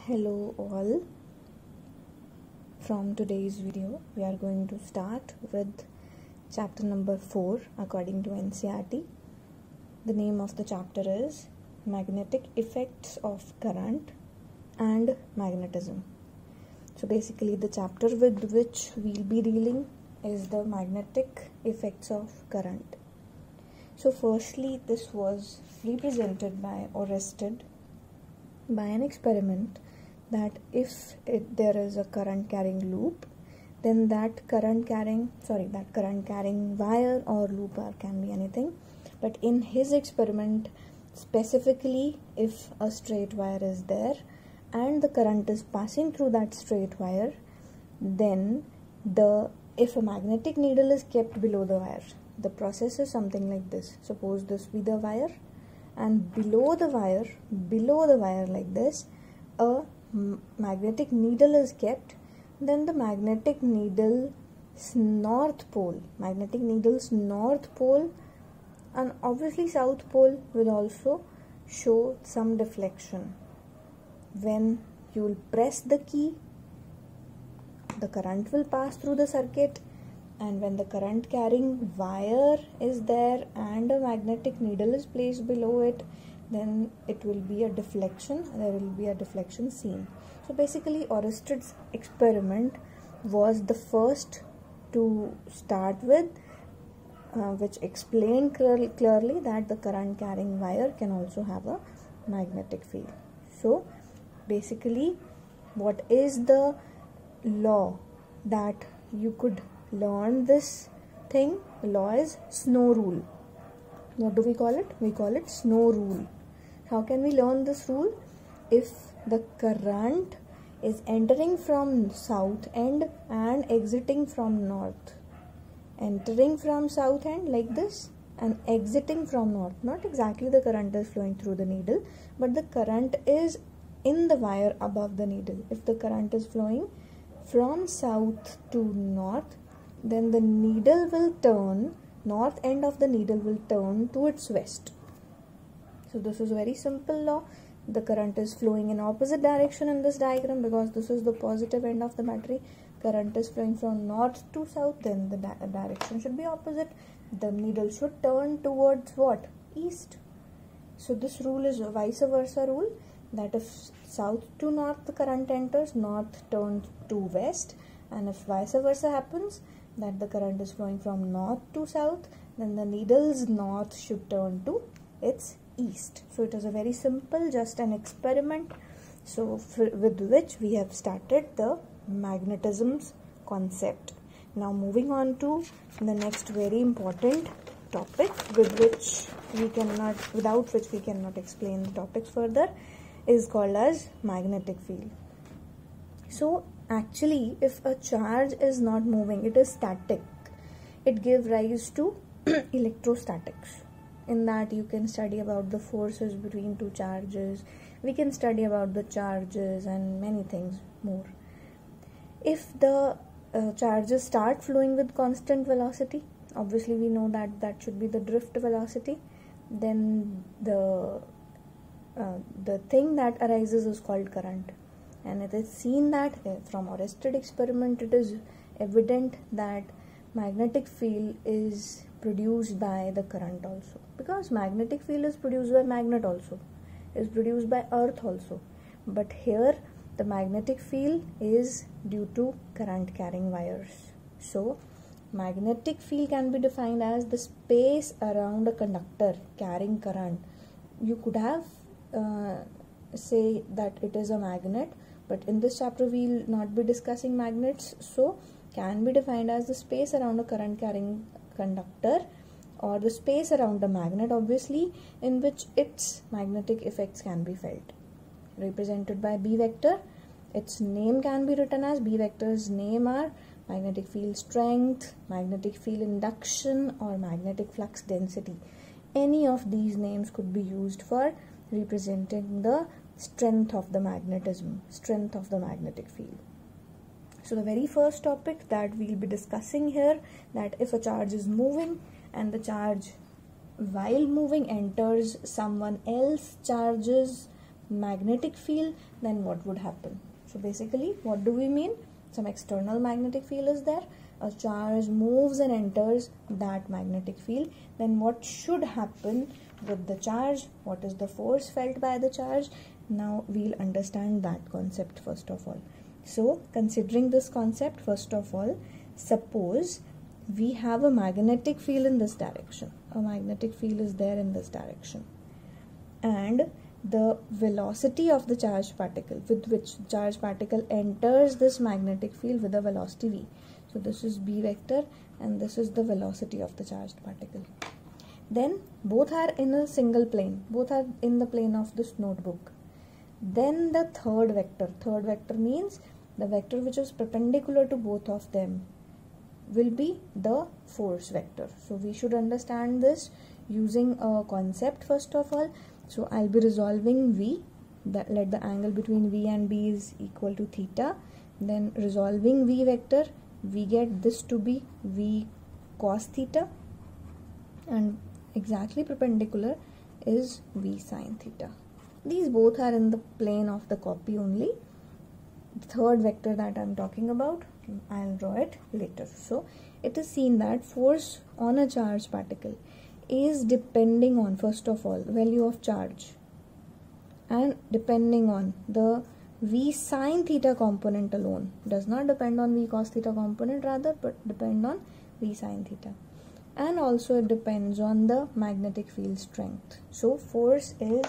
Hello all. From today's video we are going to start with chapter number 4 according to NCERT. The name of the chapter is Magnetic Effects of Current and Magnetism. So basically the chapter with which we'll be dealing is the magnetic effects of current. So firstly, this was represented by Oersted by an experiment that if there is a current carrying loop, then that current carrying wire or loop can be anything. But in his experiment, specifically if a straight wire is there and the current is passing through that straight wire, then if a magnetic needle is kept below the wire, the process is something like this. Suppose this be the wire, and below the wire like this, a magnetic needle is kept. Then the magnetic needle's north pole and obviously south pole will also show some deflection. When you will press the key, the current will pass through the circuit, and when the current carrying wire is there and a magnetic needle is placed below it, then it will be a deflection. There will be a deflection seen. So basically Oersted's experiment was the first to start with, which explained clearly that the current carrying wire can also have a magnetic field. So basically, what is the law that you could learn this thing? The law is Snow rule. What do we call it? We call it Snow rule. How can we learn this rule? If the current is entering from south end and exiting from north, entering from south end like this and exiting from north, not exactly the current is flowing through the needle, but the current is in the wire above the needle. If the current is flowing from south to north, then the needle will turn, north end of the needle will turn to its west. So this is a very simple law. The current is flowing in opposite direction in this diagram because this is the positive end of the battery. Current is flowing from north to south, then the direction should be opposite. The needle should turn towards what? East. So this rule is a vice versa rule, that if south to north the current enters, north turns to west, and if vice versa happens, that the current is flowing from north to south, then the needle's north should turn to its east. So it is a very simple, just an experiment, so with which we have started the magnetism's concept. Now moving on to the next very important topic, without which we cannot explain the topics further, is called as magnetic field. So actually, if a charge is not moving, it is static, it gives rise to electrostatics. In that you can study about the forces between two charges, we can study about the charges and many things more. If the charges start flowing with constant velocity, obviously we know that should be the drift velocity, then the thing that arises is called current. And it is seen that from Oersted experiment, it is evident that magnetic field is produced by the current also, because magnetic field is produced by magnet also, is produced by earth also, but here the magnetic field is due to current carrying wires. So magnetic field can be defined as the space around a conductor carrying current. You could have say that it is a magnet, but in this chapter we will not be discussing magnets, so can be defined as the space around a current carrying conductor, or the space around the magnet obviously, in which its magnetic effects can be felt, represented by B vector. Its name can be written as, B vector's name are magnetic field strength, magnetic field induction, or magnetic flux density. Any of these names could be used for representing the strength of the magnetism, strength of the magnetic field. So the very first topic that we'll be discussing here, that if a charge is moving and the charge while moving enters someone else's charge's magnetic field, then what would happen? So basically, what do we mean? Some external magnetic field is there. A charge moves and enters that magnetic field. Then what should happen with the charge? What is the force felt by the charge? Now we'll understand that concept first of all. So considering this concept, first of all, suppose we have a magnetic field in this direction. A magnetic field is there in this direction. And the velocity of the charged particle with which charged particle enters this magnetic field with a velocity v. So this is b vector and this is the velocity of the charged particle. Then both are in a single plane. Both are in the plane of this notebook. Then the third vector means the vector which is perpendicular to both of them will be the force vector. So we should understand this using a concept first of all. So I'll be resolving v, let the angle between v and b is equal to theta. Then resolving v vector, we get this to be v cos theta, and exactly perpendicular is v sin theta. These both are in the plane of the copy only. The third vector that I'm talking about, I'll draw it later. So it is seen that force on a charged particle is depending on, first of all, value of charge, and depending on the v sin theta component alone. Does not depend on v cos theta component rather, but depend on v sin theta. And also it depends on the magnetic field strength. So force is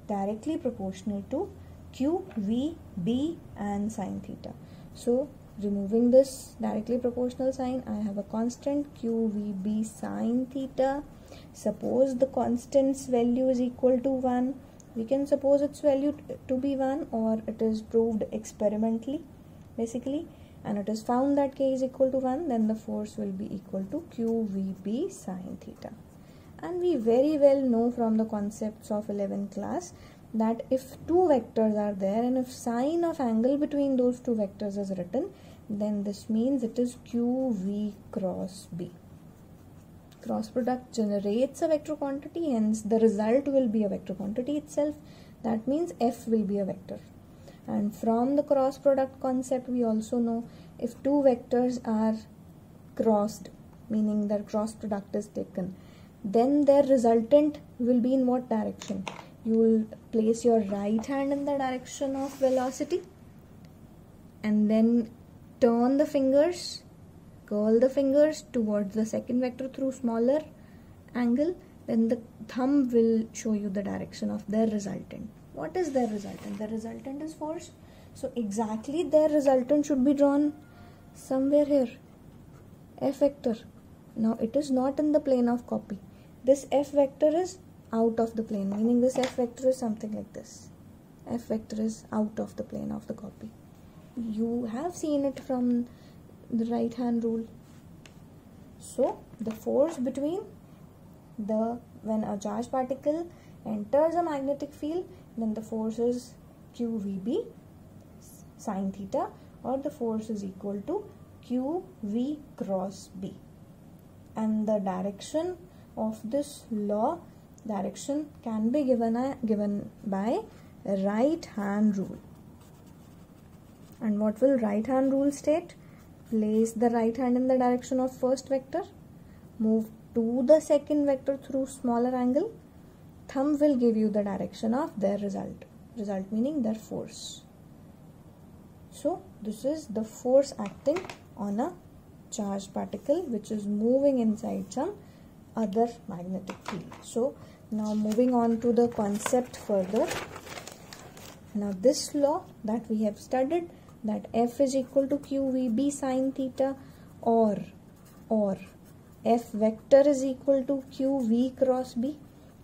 directly proportional to q, v, b and sin theta. So removing this directly proportional sign, I have a constant q, v, b sin theta. Suppose the constant's value is equal to 1. We can suppose its value to be 1, or it is proved experimentally basically, and it is found that k is equal to 1, then the force will be equal to q, v, b sin theta. And we very well know from the concepts of 11th class that if two vectors are there and if sign of angle between those two vectors is written, then this means it is q, v cross b. Cross product generates a vector quantity, hence the result will be a vector quantity itself. That means f will be a vector. And from the cross product concept, we also know if two vectors are crossed, meaning their cross product is taken, then their resultant will be in what direction? You will place your right hand in the direction of velocity and then turn the fingers, curl the fingers towards the second vector through smaller angle, then the thumb will show you the direction of their resultant. What is their resultant? The resultant is force. So exactly their resultant should be drawn somewhere here. F vector. Now it is not in the plane of copy. This F vector is out of the plane, meaning this F vector is something like this. F vector is out of the plane of the copy. You have seen it from the right hand rule. So the force between when a charged particle enters a magnetic field, then the force is q, v, b sin theta, or the force is equal to q, v cross b. And the direction of this law, direction can be given by right hand rule. And what will right hand rule state? Place the right hand in the direction of first vector, move to the second vector through smaller angle, thumb will give you the direction of their result meaning their force. So this is the force acting on a charged particle which is moving inside some other magnetic field. So now moving on to the concept further. Now this law that we have studied, that F is equal to q, v, b sin theta, or F vector is equal to q, v cross b,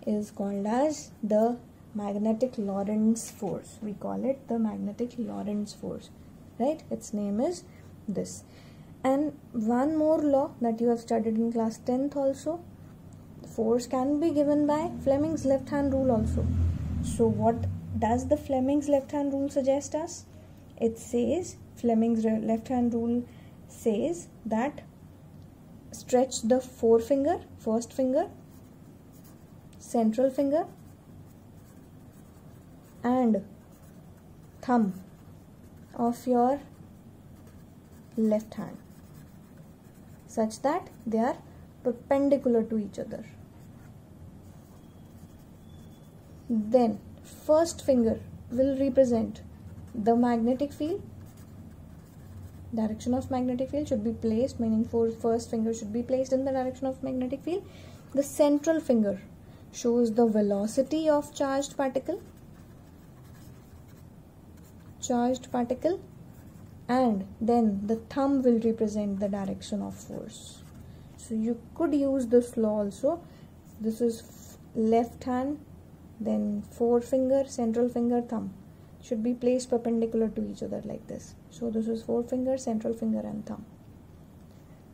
is called as the magnetic Lorentz force. We call it the magnetic Lorentz force, right? Its name is this. And one more law that you have studied in class 10th also, force can be given by Fleming's left hand rule also. So what does the Fleming's left hand rule suggest us? It says, Fleming's left hand rule says that stretch the forefinger, first finger, central finger, and thumb of your left hand such that they are perpendicular to each other. Then first finger will represent the magnetic field. Direction of magnetic field should be placed, meaning first finger should be placed in the direction of magnetic field. The central finger shows the velocity of charged particle, and then the thumb will represent the direction of force. So you could use this law also. This is left hand, then forefinger, central finger, thumb should be placed perpendicular to each other like this. So this is forefinger, central finger and thumb.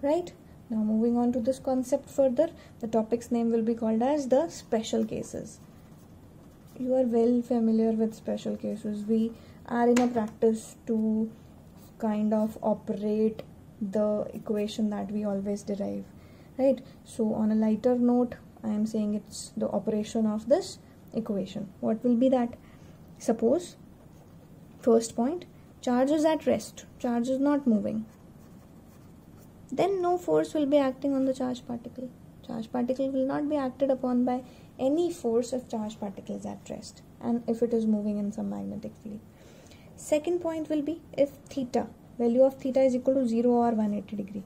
Right? Now moving on to this concept further, the topic's name will be called as the special cases. You are well familiar with special cases. We are in a practice to kind of operate the equation that we always derive. Right? So on a lighter note, I am saying it's the operation of this equation. What will be that? Suppose, first point, charge is at rest, charge is not moving. Then no force will be acting on the charged particle. Charged particle will not be acted upon by any force if charged particle is at rest and if it is moving in some magnetic field. Second point will be if theta, value of theta is equal to 0 or 180 degree.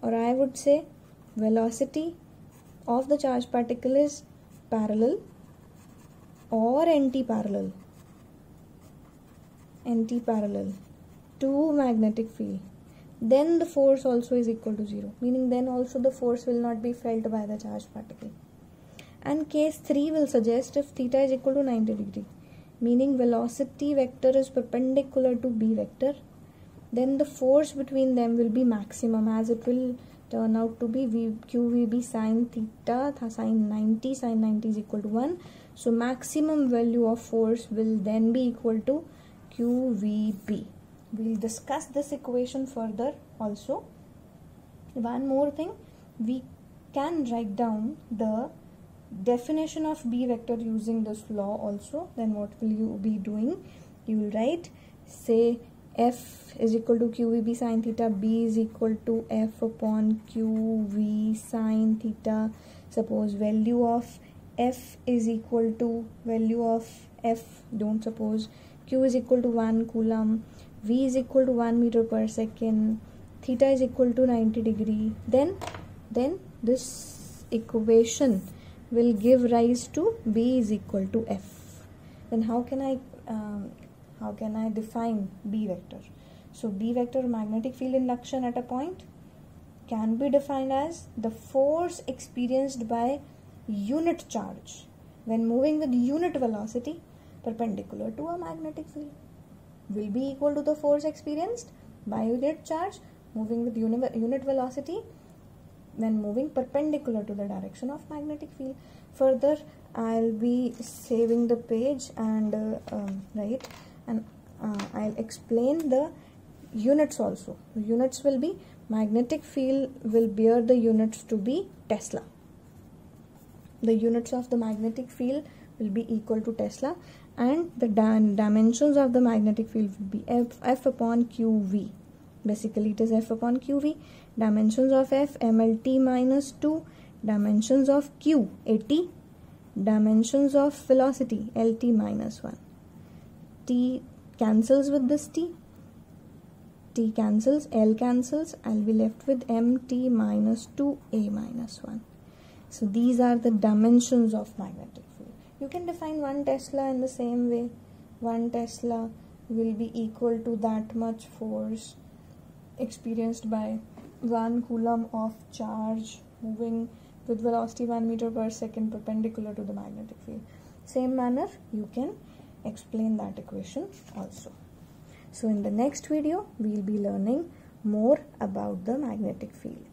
Or I would say velocity of the charged particle is parallel or anti-parallel to magnetic field, then the force also is equal to 0, meaning then also the force will not be felt by the charged particle. And case 3 will suggest if theta is equal to 90 degree, meaning velocity vector is perpendicular to b vector, then the force between them will be maximum, as it will turn out to be QVB sine theta, sine 90 is equal to 1. So maximum value of force will then be equal to QVB. We'll discuss this equation further also. One more thing, we can write down the definition of B vector using this law also. Then what will you be doing? You will write, say F is equal to QVB sine theta, B is equal to F upon QV sine theta. Suppose value of F is equal to value of F, don't suppose, Q is equal to 1 coulomb, V is equal to 1 meter per second, theta is equal to 90 degree. Then this equation will give rise to B is equal to F. Then how can I define B vector? So B vector, magnetic field induction at a point, can be defined as the force experienced by unit charge when moving with unit velocity perpendicular to a magnetic field will be equal to the force experienced by unit charge moving with unit velocity when moving perpendicular to the direction of magnetic field. Further, I'll be saving the page and I'll explain the units also. The units will be, magnetic field will bear the units to be Tesla. The units of the magnetic field will be equal to Tesla, and the dimensions of the magnetic field will be F upon QV. Basically it is F upon QV. Dimensions of F, MLT minus 2. Dimensions of Q, AT. Dimensions of velocity, LT minus 1. T cancels with this T. T cancels, L cancels. I'll be left with MT minus 2A minus 1. So these are the dimensions of magnetic field. You can define 1 Tesla in the same way. 1 Tesla will be equal to that much force experienced by 1 coulomb of charge moving with velocity 1 meter per second perpendicular to the magnetic field. Same manner you can explain that equation also. So in the next video we will be learning more about the magnetic field.